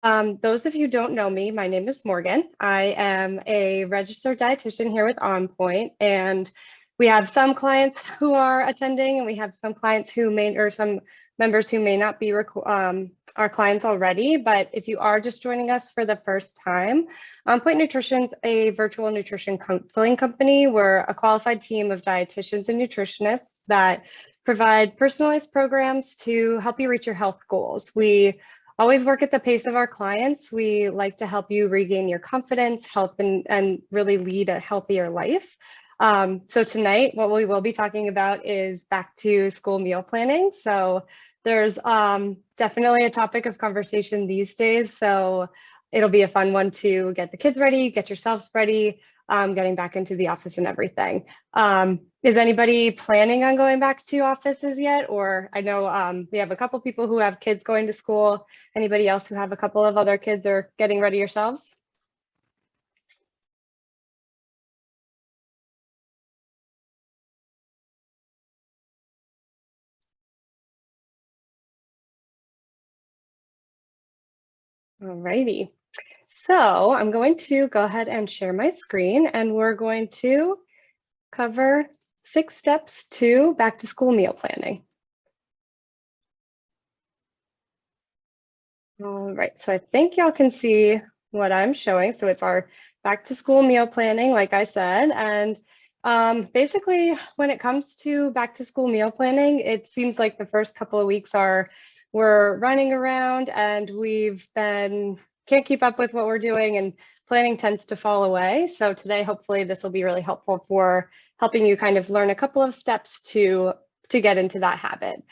Those of you who don't know me, my name is Morgan. I am a registered dietitian here with OnPoint, and we have some clients who are attending, and we have some clients who may, or some members who may not be our clients already. But if you are just joining us for the first time, OnPoint Nutrition's a virtual nutrition counseling company. We're a qualified team of dietitians and nutritionists that provide personalized programs to help you reach your health goals. We always work at the pace of our clients. We like to help you regain your confidence, health, and really lead a healthier life. So tonight, what we will be talking about is back to school meal planning. So there's definitely a topic of conversation these days. So it'll be a fun one to get the kids ready, get yourselves ready, getting back into the office and everything. Is anybody planning on going back to offices yet? Or I know we have a couple people who have kids going to school. Anybody else who have a couple of other kids or getting ready yourselves? Alrighty. So I'm going to go ahead and share my screen, and we're going to cover 6 steps to back to school meal planning. All right, so I think y'all can see what I'm showing. So it's our back to school meal planning, like I said. And basically, when it comes to back to school meal planning, it seems like the first couple of weeks we're running around and can't keep up with what we're doing, and planning tends to fall away. So today, hopefully this will be really helpful for helping you kind of learn a couple of steps to get into that habit.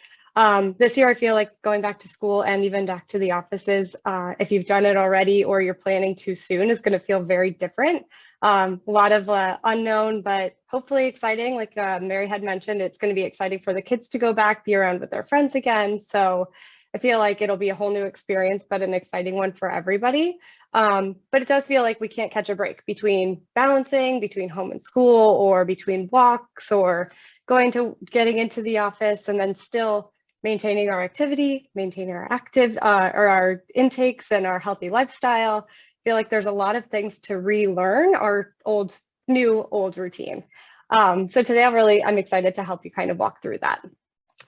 This year, I feel like going back to school and even back to the offices, if you've done it already or you're planning too soon, is going to feel very different. A lot of unknown, but hopefully exciting. Like Mary had mentioned, it's going to be exciting for the kids to go back, be around with their friends again. So I feel like it'll be a whole new experience, but an exciting one for everybody. But it does feel like we can't catch a break between balancing, between home and school, or between walks, or getting into the office, and then still maintaining our activity, maintaining our or our intakes and our healthy lifestyle. I feel like there's a lot of things to relearn our old routine. So today I'm excited to help you kind of walk through that.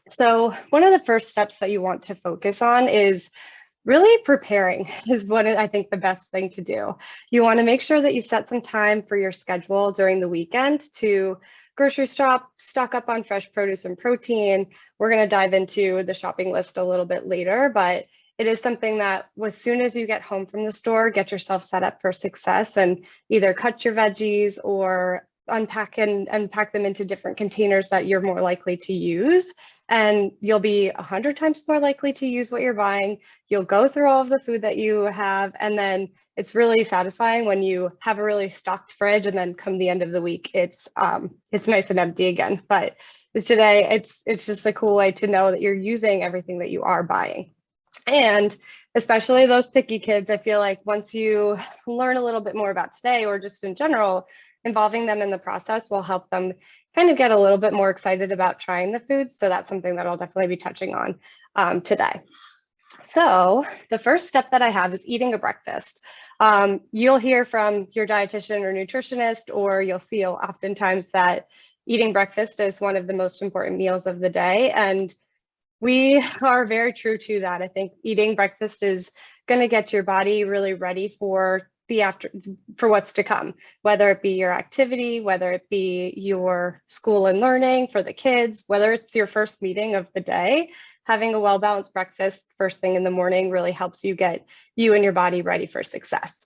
So one of the first steps that you want to focus on is really preparing is what I think the best thing to do. You want to make sure that you set some time for your schedule during the weekend to grocery shop, stock up on fresh produce and protein. We're going to dive into the shopping list a little bit later, but it is something that as soon as you get home from the store, get yourself set up for success and either cut your veggies or unpack and pack them into different containers that you're more likely to use. And you'll be 100 times more likely to use what you're buying. You'll go through all of the food that you have, and then it's really satisfying when you have a really stocked fridge, and then come the end of the week, it's nice and empty again. But today, it's just a cool way to know that you're using everything that you are buying. And especially those picky kids, I feel like once you learn a little bit more about today, or just in general, involving them in the process will help them kind of get a little bit more excited about trying the foods. So that's something that I'll definitely be touching on today. So the first step that I have is eating a breakfast. You'll hear from your dietitian or nutritionist, or you'll see oftentimes that eating breakfast is one of the most important meals of the day. And we are very true to that. I think eating breakfast is going to get your body really ready for what's to come, whether it be your activity, whether it be your school and learning for the kids, whether it's your first meeting of the day. Having a well-balanced breakfast first thing in the morning really helps you get you and your body ready for success.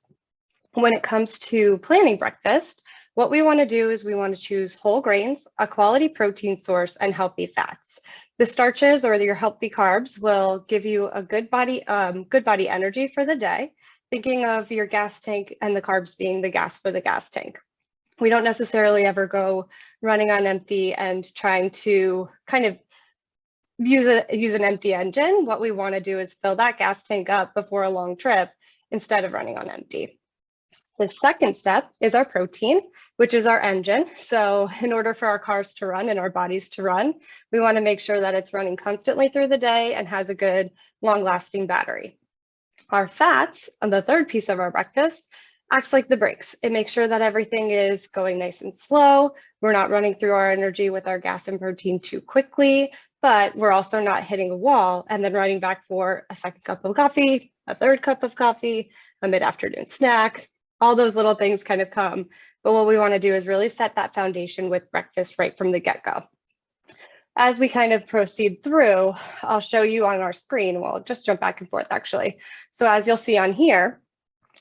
When it comes to planning breakfast, what we want to do is we want to choose whole grains, a quality protein source, and healthy fats. The starches or your healthy carbs will give you a good body energy for the day, thinking of your gas tank and the carbs being the gas for the gas tank. We don't necessarily ever go running on empty and trying to kind of use an empty engine. What we want to do is fill that gas tank up before a long trip instead of running on empty. The second step is our protein, which is our engine. So in order for our cars to run and our bodies to run, we want to make sure that it's running constantly through the day and has a good long-lasting battery. Our fats, on the third piece of our breakfast, acts like the brakes. It makes sure that everything is going nice and slow. We're not running through our energy with our gas and protein too quickly, but we're also not hitting a wall and then running back for a second cup of coffee, a third cup of coffee, a mid-afternoon snack. All those little things kind of come. But what we want to do is really set that foundation with breakfast right from the get-go. As we kind of proceed through, I'll show you on our screen. We'll just jump back and forth actually. So as you'll see on here,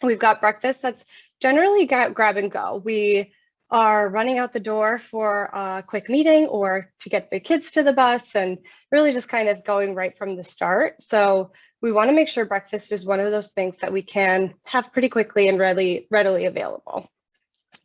we've got breakfast that's generally grab and go. We are running out the door for a quick meeting or to get the kids to the bus and really just kind of going right from the start. So we want to make sure breakfast is one of those things that we can have pretty quickly and readily available.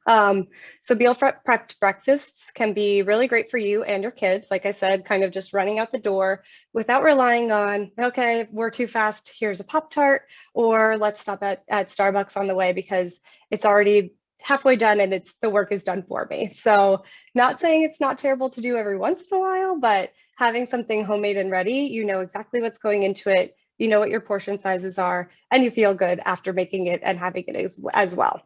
So meal prepped breakfasts can be really great for you and your kids. Like I said, kind of just running out the door without relying on, okay, we're too fast, here's a Pop-Tart, or let's stop at Starbucks on the way because it's already halfway done and the work is done for me. So not saying it's not terrible to do every once in a while, but having something homemade and ready, you know exactly what's going into it, you know what your portion sizes are, and you feel good after making it and having it as well.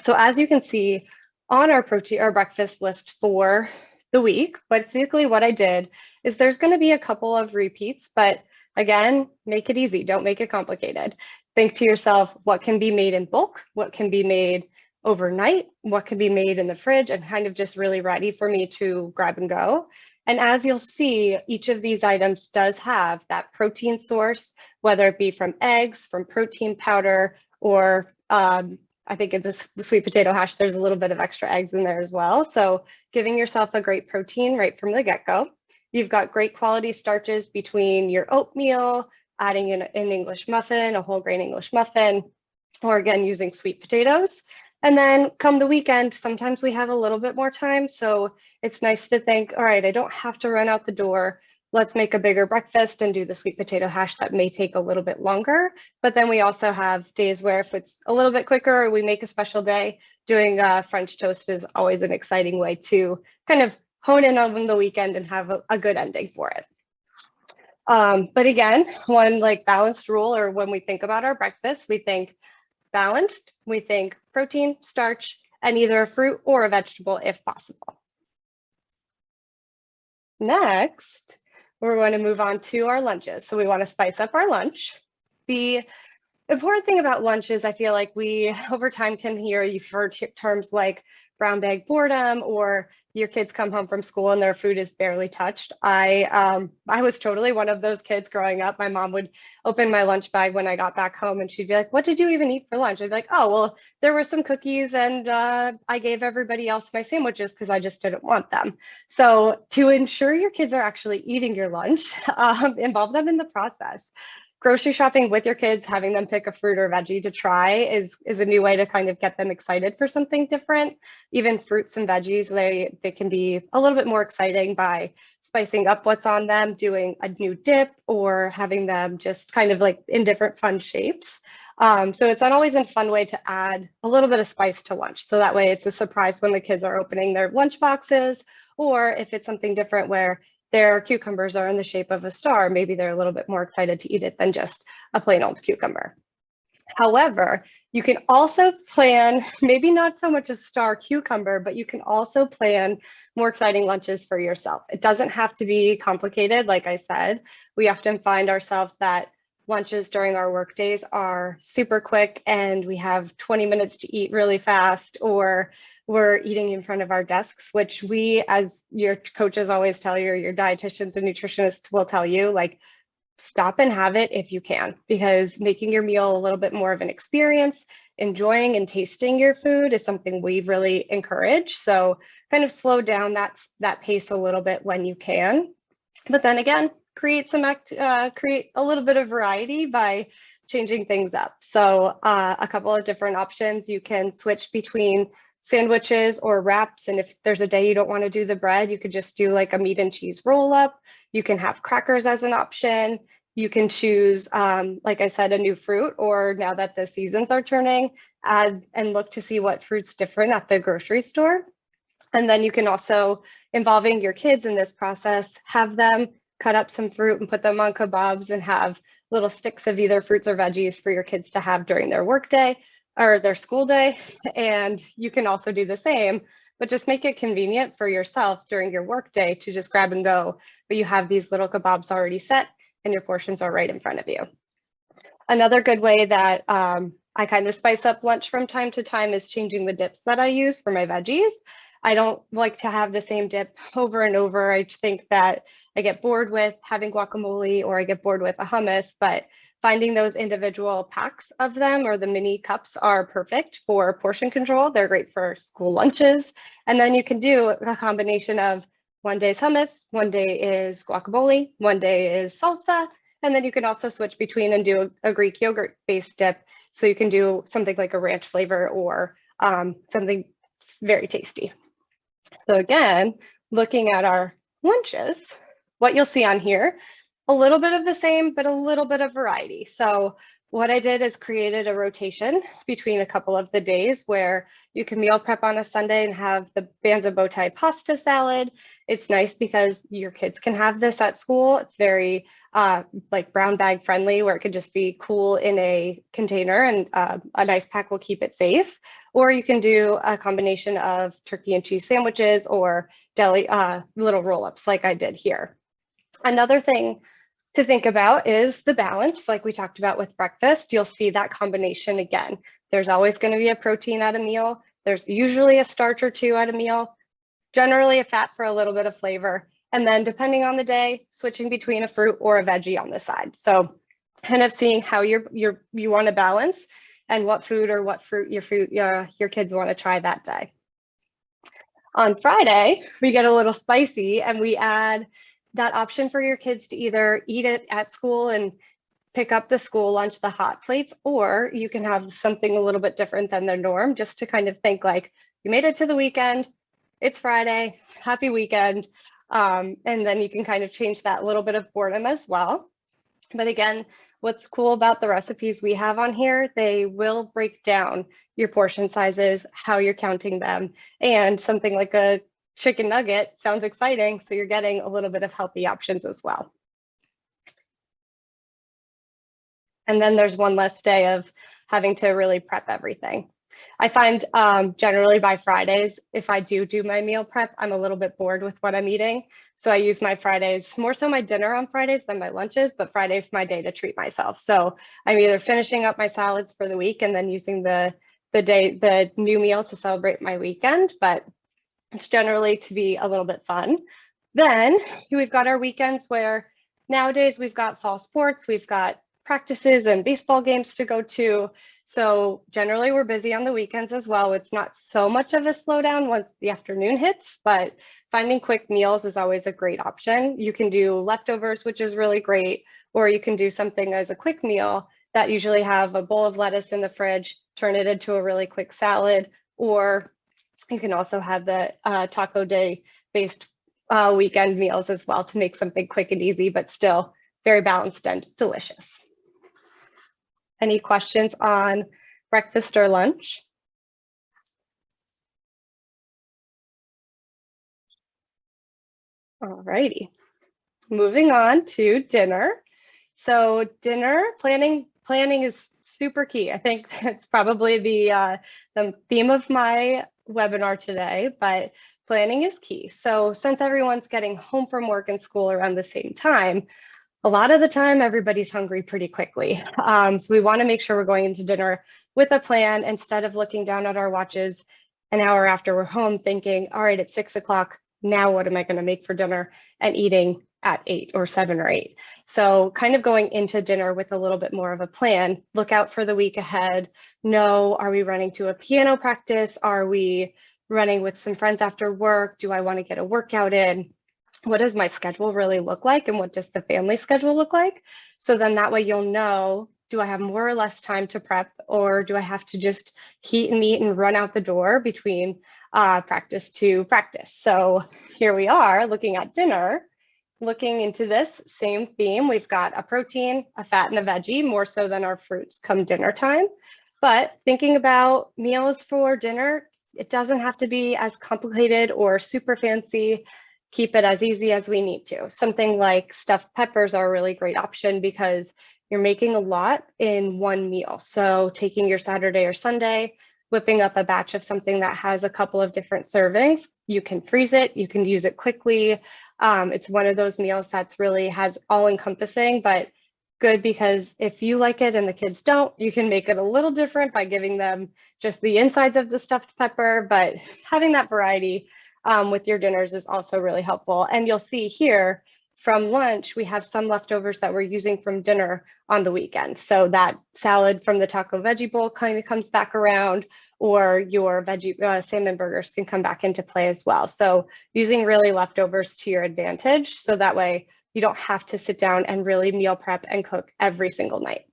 So as you can see on our breakfast list for the week, basically what I did is there's going to be a couple of repeats, but again, make it easy. Don't make it complicated. Think to yourself, what can be made in bulk? What can be made overnight? What can be made in the fridge and kind of just really ready for me to grab and go? And as you'll see, each of these items does have that protein source, whether it be from eggs, from protein powder, or I think in this sweet potato hash, there's a little bit of extra eggs in there as well. So giving yourself a great protein right from the get-go. You've got great quality starches between your oatmeal, adding in an English muffin, a whole grain English muffin, or again, using sweet potatoes. And then come the weekend, sometimes we have a little bit more time. So it's nice to think, all right, I don't have to run out the door. Let's make a bigger breakfast and do the sweet potato hash that may take a little bit longer. But then we also have days where if it's a little bit quicker or we make a special day, doing French toast is always an exciting way to kind of hone in on the weekend and have a good ending for it. But again, one like balanced rule, or when we think about our breakfast, we think balanced, we think protein, starch, and either a fruit or a vegetable if possible. Next, we're going to move on to our lunches. So we want to spice up our lunch. The important thing about lunches, I feel like we over time can hear, you've heard terms like brown bag boredom, or your kids come home from school and their food is barely touched. I was totally one of those kids growing up. My mom would open my lunch bag when I got back home and she'd be like, what did you even eat for lunch? I'd be like, oh, well, there were some cookies and I gave everybody else my sandwiches because I just didn't want them. So to ensure your kids are actually eating your lunch, involve them in the process. Grocery shopping with your kids, having them pick a fruit or veggie to try is a new way to kind of get them excited for something different. Even fruits and veggies, they can be a little bit more exciting by spicing up what's on them, doing a new dip, or having them just kind of like in different fun shapes. So it's not always a fun way to add a little bit of spice to lunch. So that way it's a surprise when the kids are opening their lunch boxes, or if it's something different where their cucumbers are in the shape of a star, maybe they're a little bit more excited to eat it than just a plain old cucumber. However, you can also plan, maybe not so much a star cucumber, but you can also plan more exciting lunches for yourself. It doesn't have to be complicated. Like I said, we often find ourselves that lunches during our work days are super quick and we have 20 minutes to eat really fast, or we're eating in front of our desks, which we, as your coaches always tell you, or your dietitians and nutritionists will tell you, like, stop and have it if you can, because making your meal a little bit more of an experience, enjoying and tasting your food is something we really encourage. So kind of slow down that pace a little bit when you can. But then again, create a little bit of variety by changing things up. So a couple of different options. You can switch between sandwiches or wraps. And if there's a day you don't want to do the bread, you could just do like a meat and cheese roll up. You can have crackers as an option. You can choose, like I said, a new fruit, or now that the seasons are turning, add and look to see what fruit's different at the grocery store. And then you can also, involving your kids in this process, have them cut up some fruit and put them on kebabs and have little sticks of either fruits or veggies for your kids to have during their work day or their school day. And you can also do the same, but just make it convenient for yourself during your work day to just grab and go. But you have these little kebabs already set and your portions are right in front of you. Another good way that I kind of spice up lunch from time to time is changing the dips that I use for my veggies. I don't like to have the same dip over and over. I think that I get bored with having guacamole or I get bored with a hummus, but finding those individual packs of them or the mini cups are perfect for portion control. They're great for school lunches. And then you can do a combination of one day is hummus, one day is guacamole, one day is salsa, and then you can also switch between and do a Greek yogurt based dip. So you can do something like a ranch flavor or something very tasty. So again, looking at our lunches, what you'll see on here, a little bit of the same, but a little bit of variety. So what I did is created a rotation between a couple of the days where you can meal prep on a Sunday and have the Banza bow tie pasta salad. It's nice because your kids can have this at school. It's very like brown bag friendly, where it could just be cool in a container and a nice pack will keep it safe. Or you can do a combination of turkey and cheese sandwiches or deli little roll-ups like I did here. Another thing to think about is the balance, like we talked about with breakfast. You'll see that combination again. There's always going to be a protein at a meal. There's usually a starch or two at a meal, generally a fat for a little bit of flavor. And then depending on the day, switching between a fruit or a veggie on the side. So kind of seeing how you want to balance and what food or what fruit your kids want to try that day. On Friday, we get a little spicy and we add that option for your kids to either eat it at school and pick up the school lunch, the hot plates, or you can have something a little bit different than their norm, just to kind of think like, you made it to the weekend, it's Friday, happy weekend. And then you can kind of change that little bit of boredom as well. But again, what's cool about the recipes we have on here, they will break down your portion sizes, how you're counting them, and something like a chicken nugget sounds exciting, so you're getting a little bit of healthy options as well. And then there's one less day of having to really prep everything. I find generally by Fridays, if I do my meal prep, I'm a little bit bored with what I'm eating. So I use my Fridays, more so my dinner on Fridays than my lunches, but Friday's my day to treat myself. So I'm either finishing up my salads for the week and then using the new meal to celebrate my weekend, but it's generally to be a little bit fun. Then we've got our weekends where nowadays we've got fall sports, we've got practices and baseball games to go to. So generally we're busy on the weekends as well. It's not so much of a slowdown once the afternoon hits, but finding quick meals is always a great option. You can do leftovers, which is really great, or you can do something as a quick meal that usually have a bowl of lettuce in the fridge, turn it into a really quick salad, or you can also have the taco day based weekend meals as well to make something quick and easy, but still very balanced and delicious. Any questions on breakfast or lunch? All righty, moving on to dinner. So dinner planning is super key. I think it's probably the theme of my webinar today, but planning is key. So since everyone's getting home from work and school around the same time, a lot of the time everybody's hungry pretty quickly. So we want to make sure we're going into dinner with a plan instead of looking down at our watches an hour after we're home thinking, all right, it's 6 o'clock. Now what am I going to make for dinner, and eating at 8 or 7 or 8. So kind of going into dinner with a little bit more of a plan, look out for the week ahead. Know, are we running to a piano practice? Are we running with some friends after work? Do I want to get a workout in? What does my schedule really look like? And what does the family schedule look like? So then that way you'll know, do I have more or less time to prep, or do I have to just heat and eat and run out the door between practice to practice? So here we are looking at dinner. Looking into this same theme, we've got a protein, a fat, and a veggie, more so than our fruits come dinner time. But thinking about meals for dinner, it doesn't have to be as complicated or super fancy. keep it as easy as we need to. Something like stuffed peppers are a really great option because you're making a lot in one meal. So taking your Saturday or Sunday, whipping up a batch of something that has a couple of different servings, you can freeze it, you can use it quickly. It's one of those meals that's really has all encompassing, but good because if you like it and the kids don't, you can make it a little different by giving them just the insides of the stuffed pepper, but having that variety with your dinners is also really helpful. And you'll see here from lunch, we have some leftovers that we're using from dinner on the weekend. So that salad from the taco veggie bowl kind of comes back around, or your veggie salmon burgers can come back into play as well. So using really leftovers to your advantage, so that way you don't have to sit down and really meal prep and cook every single night.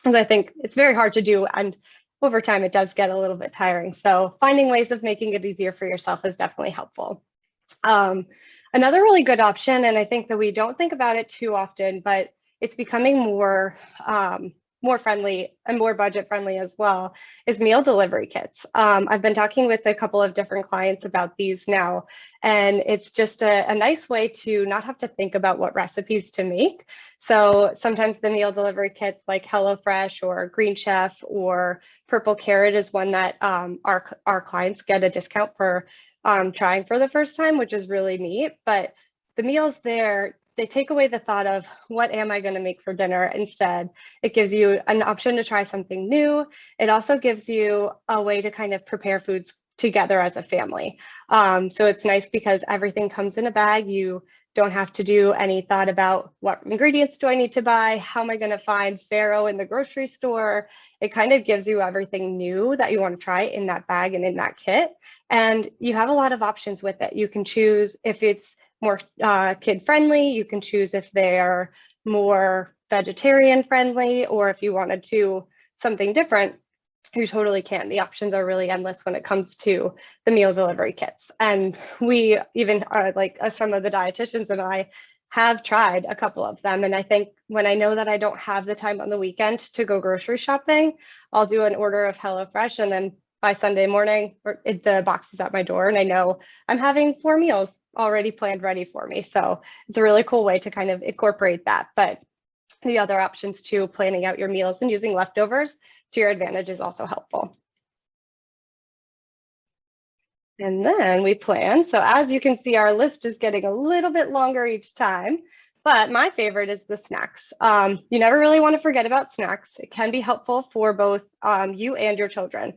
Because I think it's very hard to do, and over time it does get a little bit tiring. So finding ways of making it easier for yourself is definitely helpful. Another really good option, and I think that we don't think about it too often, but it's becoming more friendly and more budget friendly as well, is meal delivery kits. I've been talking with a couple of different clients about these now, and it's just a nice way to not have to think about what recipes to make. So sometimes the meal delivery kits like HelloFresh or Green Chef or Purple Carrot is one that our clients get a discount for trying for the first time, which is really neat. But the meals there, they take away the thought of what am I going to make for dinner instead. It gives you an option to try something new. It also gives you a way to kind of prepare foods together as a family. So it's nice because everything comes in a bag. You don't have to do any thought about what ingredients do I need to buy? How am I going to find farro in the grocery store? It kind of gives you everything new that you want to try in that bag and in that kit. And you have a lot of options with it. You can choose if it's more kid friendly, you can choose if they are more vegetarian friendly, or if you want to do something different, you totally can. The options are really endless when it comes to the meal delivery kits. And we even are like some of the dietitians and I have tried a couple of them. And I think when I know that I don't have the time on the weekend to go grocery shopping, I'll do an order of HelloFresh, and then by Sunday morning, the box is at my door and I know I'm having 4 meals already planned ready for me. So it's a really cool way to kind of incorporate that. But the other options too, planning out your meals and using leftovers to your advantage is also helpful. And then we plan. So as you can see, our list is getting a little bit longer each time, but my favorite is the snacks. You never really want to forget about snacks. It can be helpful for both you and your children.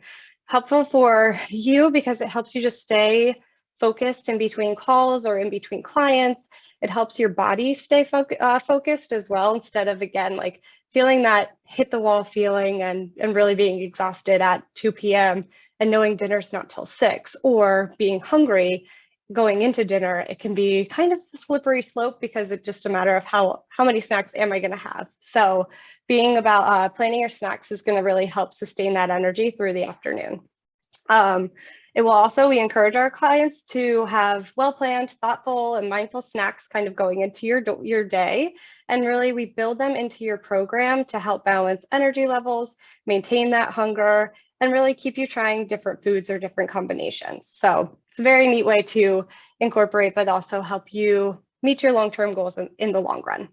Helpful for you because it helps you just stay focused in between calls or in between clients. It helps your body stay focused as well, instead of, again, like feeling that hit the wall feeling and really being exhausted at 2 p.m. and knowing dinner's not till 6, or being hungry going into dinner. It can be kind of a slippery slope because it's just a matter of how many snacks am I going to have. So being about planning your snacks is going to really help sustain that energy through the afternoon. It will also, we encourage our clients to have well-planned, thoughtful, and mindful snacks kind of going into your day. And really, we build them into your program to help balance energy levels, maintain that hunger, and really keep you trying different foods or different combinations. So it's a very neat way to incorporate, but also help you meet your long-term goals in the long run.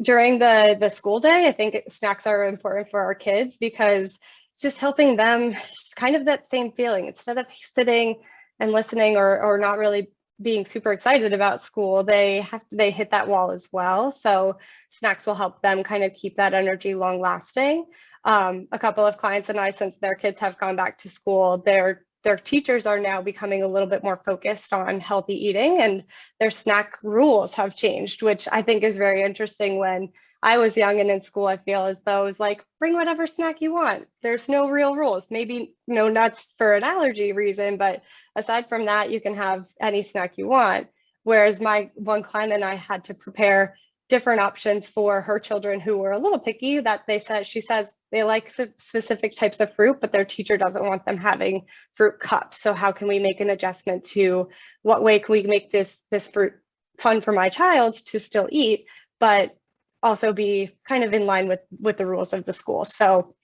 During the school day, I think snacks are important for our kids because just helping them kind of that same feeling, instead of sitting and listening or not really being super excited about school, they hit that wall as well. So snacks will help them kind of keep that energy long lasting. A couple of clients and I, since their kids have gone back to school, their teachers are now becoming a little bit more focused on healthy eating, and their snack rules have changed, which I think is very interesting. When I was young and in school, I feel as though it was like, bring whatever snack you want. There's no real rules. Maybe no nuts for an allergy reason, but aside from that, you can have any snack you want. Whereas my one client and I had to prepare different options for her children who were a little picky, that she says they like specific types of fruit, but their teacher doesn't want them having fruit cups. So how can we make an adjustment to what way can we make this fruit fun for my child to still eat, but also be kind of in line with the rules of the school. So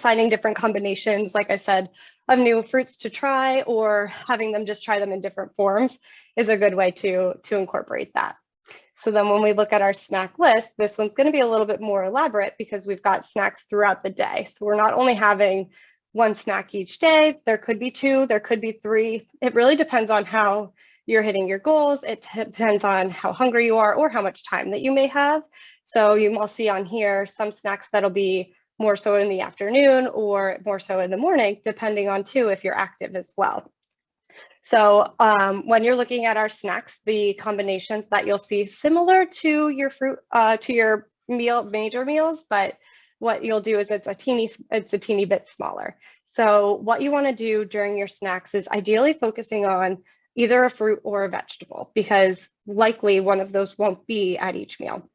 finding different combinations, like I said of new fruits to try, or having them just try them in different forms is a good way to incorporate that. So then when we look at our snack list, this one's going to be a little bit more elaborate because we've got snacks throughout the day. So we're not only having one snack each day, there could be two, there could be three. It really depends on how you're hitting your goals. It depends on how hungry you are or how much time that you may have. So you will see on here some snacks that'll be more so in the afternoon or more so in the morning, depending on too if you're active as well. So when you're looking at our snacks, the combinations that you'll see similar to your fruit, to your major meals, but what you'll do is it's a teeny bit smaller. So what you want to do during your snacks is ideally focusing on either a fruit or a vegetable, because likely one of those won't be at each meal.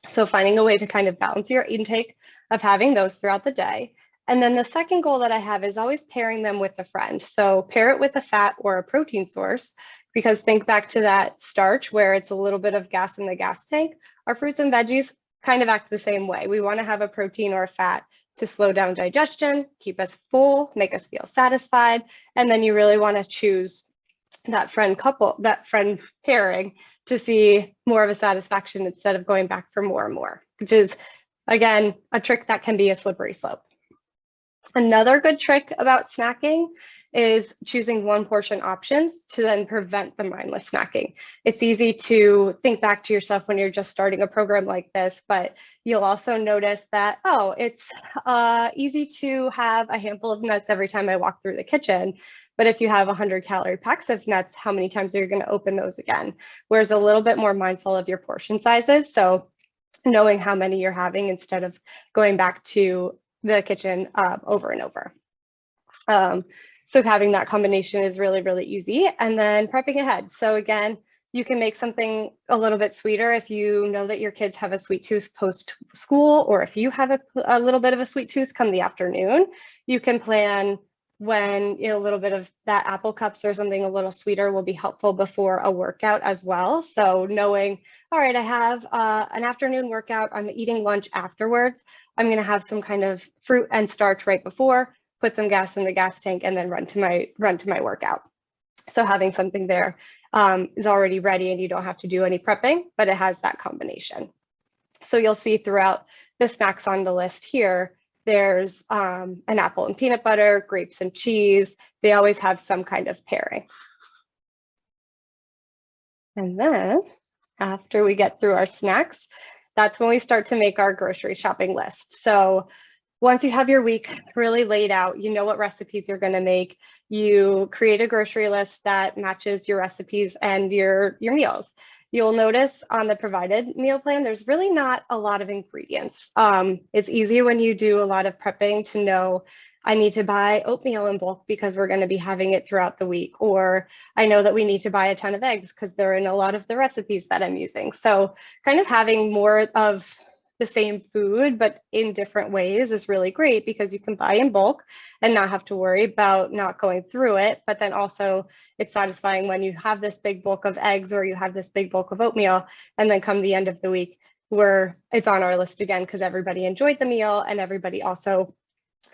So finding a way to kind of balance your intake of having those throughout the day. And then the second goal that I have is always pairing them with a friend. So pair it with a fat or a protein source, because think back to that starch where it's a little bit of gas in the gas tank. Our fruits and veggies kind of act the same way. We want to have a protein or a fat to slow down digestion, keep us full, make us feel satisfied. And then you really want to choose that friend pairing to see more of a satisfaction instead of going back for more and more, which is, again, a trick that can be a slippery slope. Another good trick about snacking is choosing one portion options to then prevent the mindless snacking. It's easy to think back to yourself when you're just starting a program like this, but you'll also notice that, oh, it's easy to have a handful of nuts every time I walk through the kitchen. But if you have 100-calorie packs of nuts, how many times are you going to open those again? Whereas a little bit more mindful of your portion sizes. So knowing how many you're having instead of going back to the kitchen over and over. So having that combination is really, really easy. And then prepping ahead. So again, you can make something a little bit sweeter if you know that your kids have a sweet tooth post school, or if you have a little bit of a sweet tooth come the afternoon, you can plan when a little bit of that apple cups or something a little sweeter will be helpful before a workout as well. So knowing, all right, I have an afternoon workout, I'm eating lunch afterwards, I'm going to have some kind of fruit and starch right before, put some gas in the gas tank, and then run to my workout. So having something there is already ready and you don't have to do any prepping, but it has that combination. So you'll see throughout the snacks on the list here, there's an apple and peanut butter, grapes and cheese. They always have some kind of pairing. And then after we get through our snacks, that's when we start to make our grocery shopping list. So once you have your week really laid out, you know what recipes you're going to make, you create a grocery list that matches your recipes and your meals. You'll notice on the provided meal plan, there's really not a lot of ingredients. It's easy when you do a lot of prepping to know I need to buy oatmeal in bulk because we're going to be having it throughout the week, or I know that we need to buy a ton of eggs because they're in a lot of the recipes that I'm using. So kind of having more of the same food, but in different ways is really great because you can buy in bulk and not have to worry about not going through it. But then also it's satisfying when you have this big bulk of eggs or you have this big bulk of oatmeal, and then come the end of the week where it's on our list again because everybody enjoyed the meal and everybody also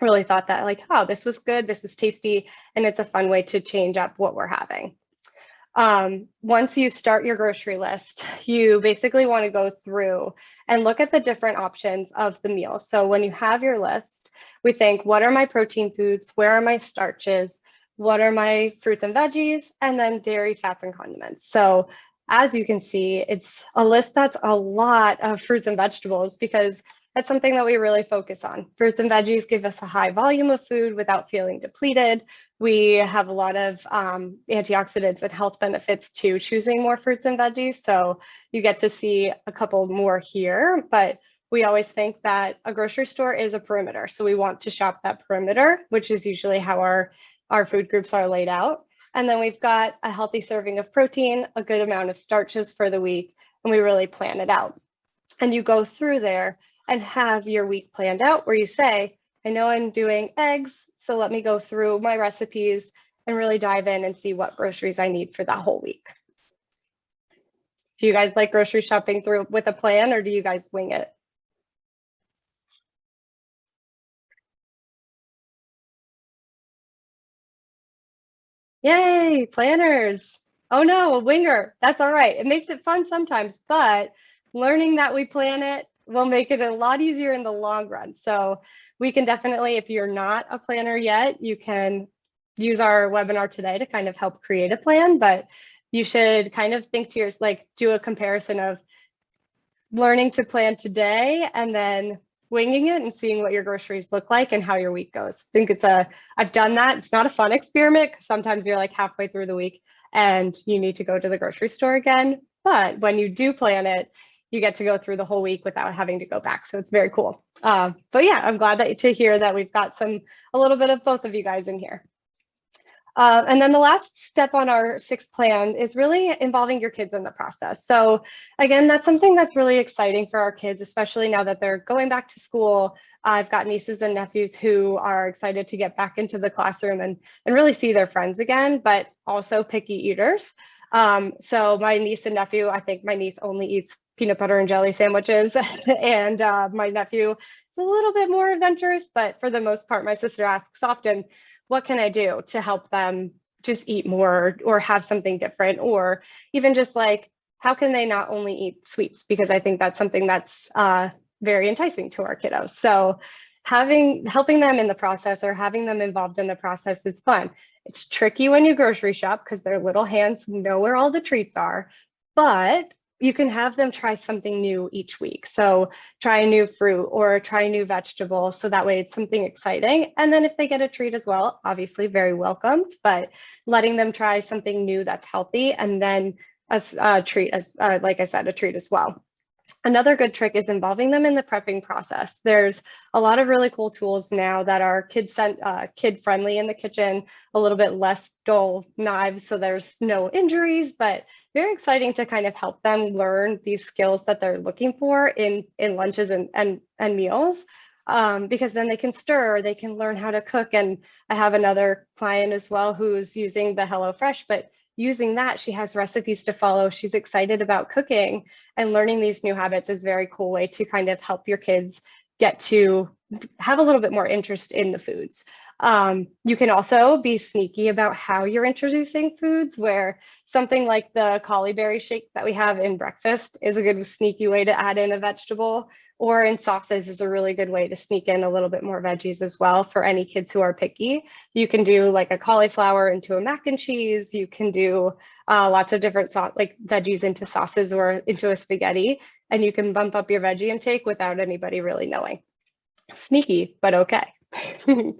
really thought that like, oh, this was good, this was tasty, and it's a fun way to change up what we're having. Once you start your grocery list, you basically want to go through and look at the different options of the meals. So when you have your list, we think, what are my protein foods? Where are my starches? What are my fruits and veggies? And then dairy, fats, and condiments. So as you can see, it's a list that's a lot of fruits and vegetables because that's something that we really focus on. Fruits and veggies give us a high volume of food without feeling depleted. We have a lot of antioxidants and health benefits to choosing more fruits and veggies. So you get to see a couple more here, but we always think that a grocery store is a perimeter. So we want to shop that perimeter, which is usually how our food groups are laid out. And then we've got a healthy serving of protein, a good amount of starches for the week, and we really plan it out. And you go through there and have your week planned out where you say, I know I'm doing eggs, so let me go through my recipes and really dive in and see what groceries I need for that whole week. Do you guys like grocery shopping through with a plan, or do you guys wing it? Yay, planners. Oh no, a winger. That's all right. It makes it fun sometimes, but learning that we plan it will make it a lot easier in the long run. So we can definitely, if you're not a planner yet, you can use our webinar today to kind of help create a plan, but you should kind of think to yourself, like do a comparison of learning to plan today and then winging it and seeing what your groceries look like and how your week goes. I think I've done that. It's not a fun experiment because sometimes you're like halfway through the week and you need to go to the grocery store again. But when you do plan it, you get to go through the whole week without having to go back. So it's very cool. But yeah, I'm glad to hear that we've got a little bit of both of you guys in here. And then the last step on our 6th plan is really involving your kids in the process. So again, that's something that's really exciting for our kids, especially now that they're going back to school. I've got nieces and nephews who are excited to get back into the classroom and really see their friends again, but also picky eaters. So my niece and nephew, I think my niece only eats peanut butter and jelly sandwiches, and my nephew is a little bit more adventurous, but for the most part, my sister asks often, what can I do to help them just eat more or have something different, or even just like, how can they not only eat sweets? Because I think that's something that's very enticing to our kiddos. So helping them in the process or having them involved in the process is fun. It's tricky when you grocery shop because their little hands know where all the treats are, but you can have them try something new each week. So try a new fruit or try a new vegetable. So that way it's something exciting. And then if they get a treat as well, obviously very welcomed, but letting them try something new that's healthy and then a treat, as like I said, a treat as well. Another good trick is involving them in the prepping process. There's a lot of really cool tools now that are kid friendly in the kitchen, a little bit less dull knives, so there's no injuries, but very exciting to kind of help them learn these skills that they're looking for in lunches and meals. Because then they can stir, they can learn how to cook. And I have another client as well who's using the HelloFresh, but using that, she has recipes to follow. She's excited about cooking, and learning these new habits is a very cool way to kind of help your kids get to have a little bit more interest in the foods. You can also be sneaky about how you're introducing foods, where something like the cauli berry shake that we have in breakfast is a good sneaky way to add in a vegetable, or in sauces is a really good way to sneak in a little bit more veggies as well for any kids who are picky. You can do like a cauliflower into a mac and cheese. You can do lots of different like veggies into sauces or into a spaghetti, and you can bump up your veggie intake without anybody really knowing. Sneaky, but okay. And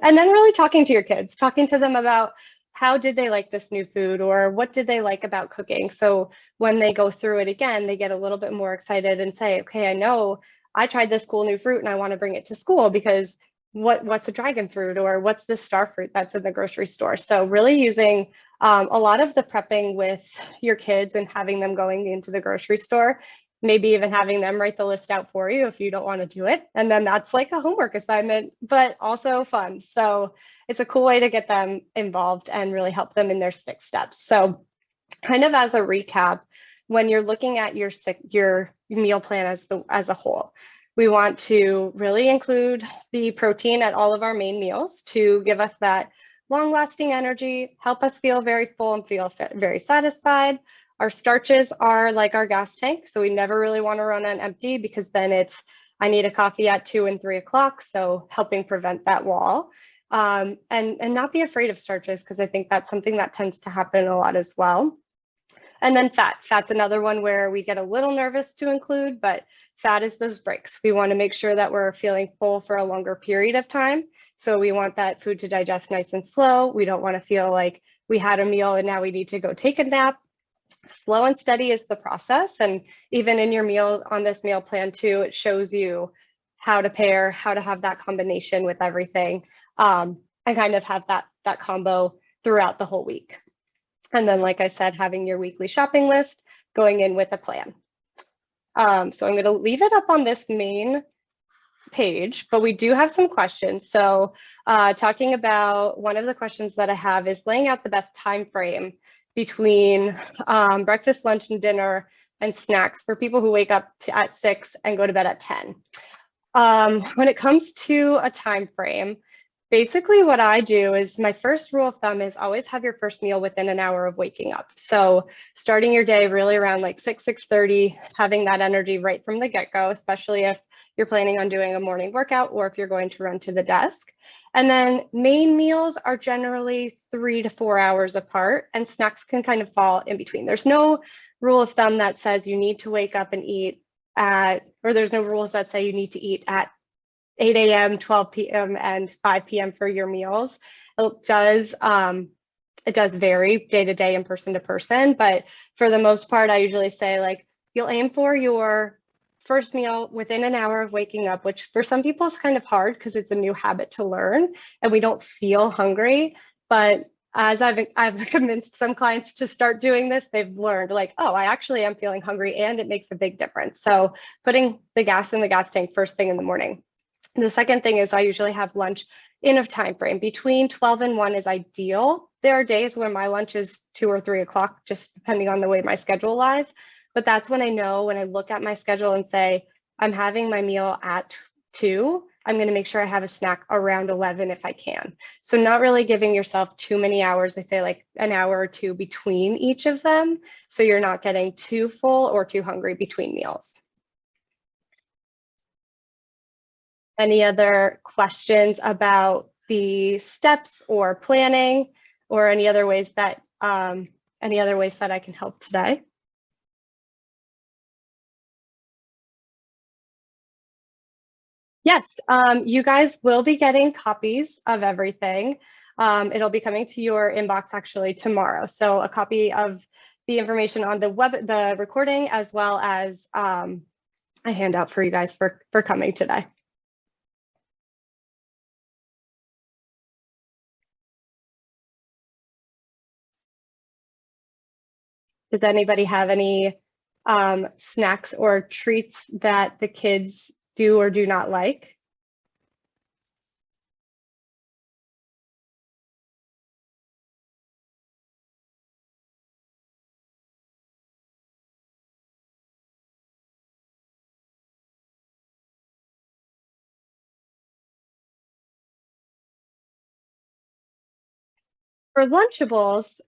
then really talking to your kids, talking to them about how did they like this new food, or what did they like about cooking? So when they go through it again, they get a little bit more excited and say, okay, I know I tried this cool new fruit and I want to bring it to school because what's a dragon fruit, or what's this star fruit that's in the grocery store? So really using a lot of the prepping with your kids and having them going into the grocery store, maybe even having them write the list out for you if you don't want to do it. And then that's like a homework assignment, but also fun. So it's a cool way to get them involved and really help them in their 6 steps. So kind of as a recap, when you're looking at your meal plan as a whole, we want to really include the protein at all of our main meals to give us that long-lasting energy, help us feel very full and feel very satisfied. Our starches are like our gas tank, so we never really want to run on empty, because then I need a coffee at 2 and 3 o'clock, so helping prevent that wall. And not be afraid of starches, because I think that's something that tends to happen a lot as well. And then fat's another one where we get a little nervous to include, but fat is those breaks. We want to make sure that we're feeling full for a longer period of time. So we want that food to digest nice and slow. We don't want to feel like we had a meal and now we need to go take a nap. Slow and steady is the process. And even in your meal on this meal plan too, it shows you how to pair, how to have that combination with everything, and kind of have that combo throughout the whole week. And then, like I said, having your weekly shopping list, going in with a plan. So I'm going to leave it up on this main page, but we do have some questions. So talking about one of the questions that I have is laying out the best time frame between breakfast, lunch, and dinner and snacks for people who wake up at 6 and go to bed at 10. When it comes to a time frame, Basically, what I do is my first rule of thumb is always have your first meal within an hour of waking up. So starting your day really around like 6:30, having that energy right from the get-go, especially if you're planning on doing a morning workout or if you're going to run to the desk. And then main meals are generally 3 to 4 hours apart, and snacks can kind of fall in between. There's no rule of thumb that says you need to wake up and eat at, or there's no rules that say you need to eat at 8 a.m., 12 p.m., and 5 p.m. for your meals. It does vary day to day and person to person, but for the most part, I usually say like you'll aim for your first meal within an hour of waking up, which for some people is kind of hard because it's a new habit to learn and we don't feel hungry. But as I've convinced some clients to start doing this, they've learned like, oh, I actually am feeling hungry and it makes a big difference. So putting the gas in the gas tank first thing in the morning. The second thing is I usually have lunch in a time frame. Between 12 and 1 is ideal. There are days when my lunch is 2 or 3 o'clock, just depending on the way my schedule lies. But that's when I know, when I look at my schedule and say, I'm having my meal at 2, I'm going to make sure I have a snack around 11 if I can. So not really giving yourself too many hours. I say like an hour or two between each of them. So you're not getting too full or too hungry between meals. Any other questions about the steps or planning, or any other ways that I can help today? Yes, you guys will be getting copies of everything. It'll be coming to your inbox actually tomorrow. So a copy of the information on the recording, as well as a handout for you guys for coming today. Does anybody have any snacks or treats that the kids do or do not like? For Lunchables,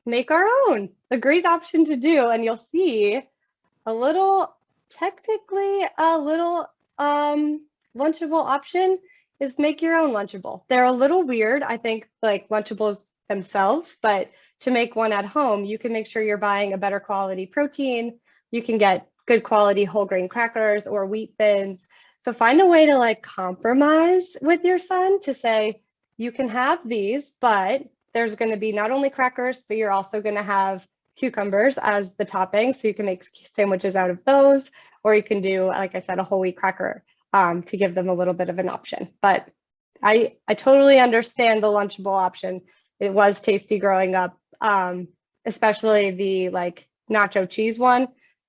make our own. A great option to do, and you'll see a little, technically a little Lunchable option is make your own Lunchable. They're a little weird, I think, like Lunchables themselves, but to make one at home, you can make sure you're buying a better quality protein. You can get good quality whole grain crackers or wheat thins. So find a way to like compromise with your son to say, you can have these, but there's going to be not only crackers, but you're also going to have cucumbers as the topping. So you can make sandwiches out of those, or you can do, like I said, a whole wheat cracker to give them a little bit of an option. But I totally understand the Lunchable option. It was tasty growing up, especially the like nacho cheese one.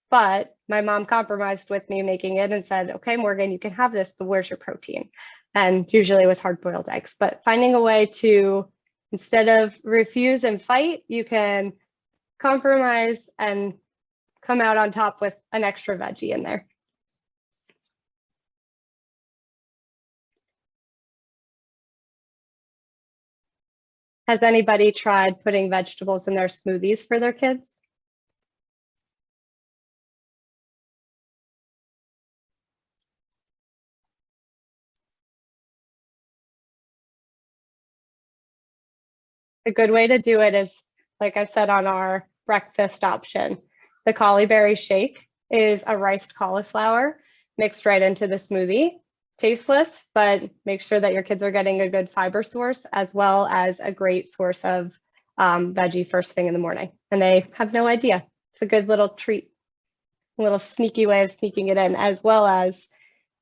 But my mom compromised with me making it and said, okay, Morgan, you can have this, but where's your protein? And usually it was hard-boiled eggs. But finding a way to, instead of refuse and fight, you can compromise and come out on top with an extra veggie in there. Has anybody tried putting vegetables in their smoothies for their kids? A good way to do it is, like I said, on our breakfast option. The cauli berry shake is a riced cauliflower mixed right into the smoothie. Tasteless, but make sure that your kids are getting a good fiber source as well as a great source of veggie first thing in the morning. And they have no idea. It's a good little treat, a little sneaky way of sneaking it in, as well as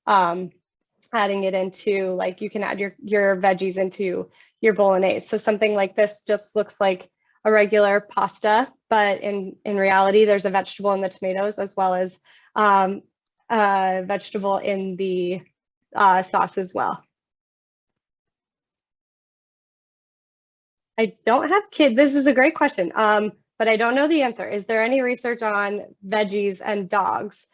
adding it into, like, you can add your veggies into your bolognese. So something like this just looks like a regular pasta, but in reality, there's a vegetable in the tomatoes as well as a vegetable in the sauce as well. I don't have kids. This is a great question, but I don't know the answer. Is there any research on veggies and dogs,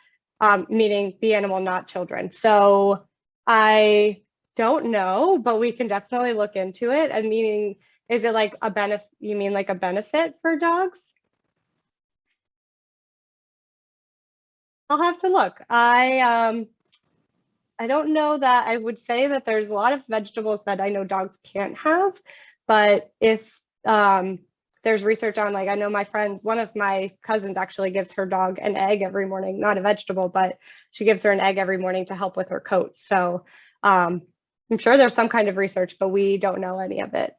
meaning the animal, not children? So I don't know, but we can definitely look into it. And meaning, is it like a benefit? You mean like a benefit for dogs? I'll have to look. I don't know that I would say that there's a lot of vegetables that I know dogs can't have, but if there's research on, like, I know my friends, one of my cousins actually gives her dog an egg every morning, not a vegetable, but she gives her an egg every morning to help with her coat. So I'm sure there's some kind of research, but we don't know any of it.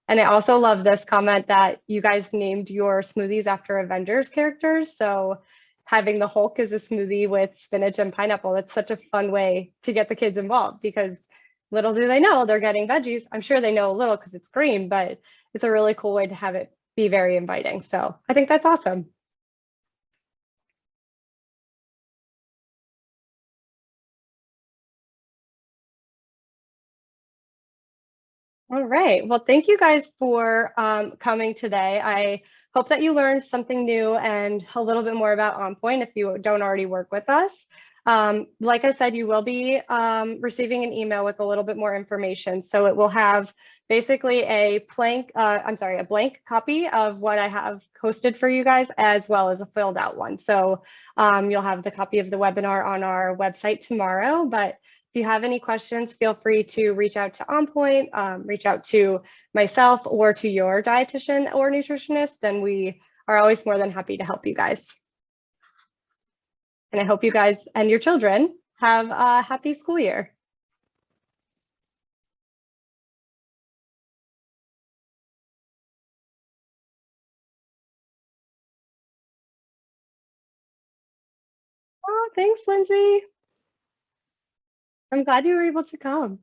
And I also love this comment that you guys named your smoothies after Avengers characters. So having the Hulk as a smoothie with spinach and pineapple, it's such a fun way to get the kids involved because little do they know they're getting veggies. I'm sure they know a little because it's green, but it's a really cool way to have it be very inviting. So I think that's awesome. All right. Well, thank you guys for coming today. I hope that you learned something new and a little bit more about OnPoint if you don't already work with us. Like I said, you will be receiving an email with a little bit more information. So it will have basically a blank copy of what I have posted for you guys, as well as a filled out one. So you'll have the copy of the webinar on our website tomorrow, but if you have any questions, feel free to reach out to OnPoint, reach out to myself or to your dietitian or nutritionist, and we are always more than happy to help you guys. And I hope you guys and your children have a happy school year. Oh, thanks, Lindsay. I'm glad you were able to come.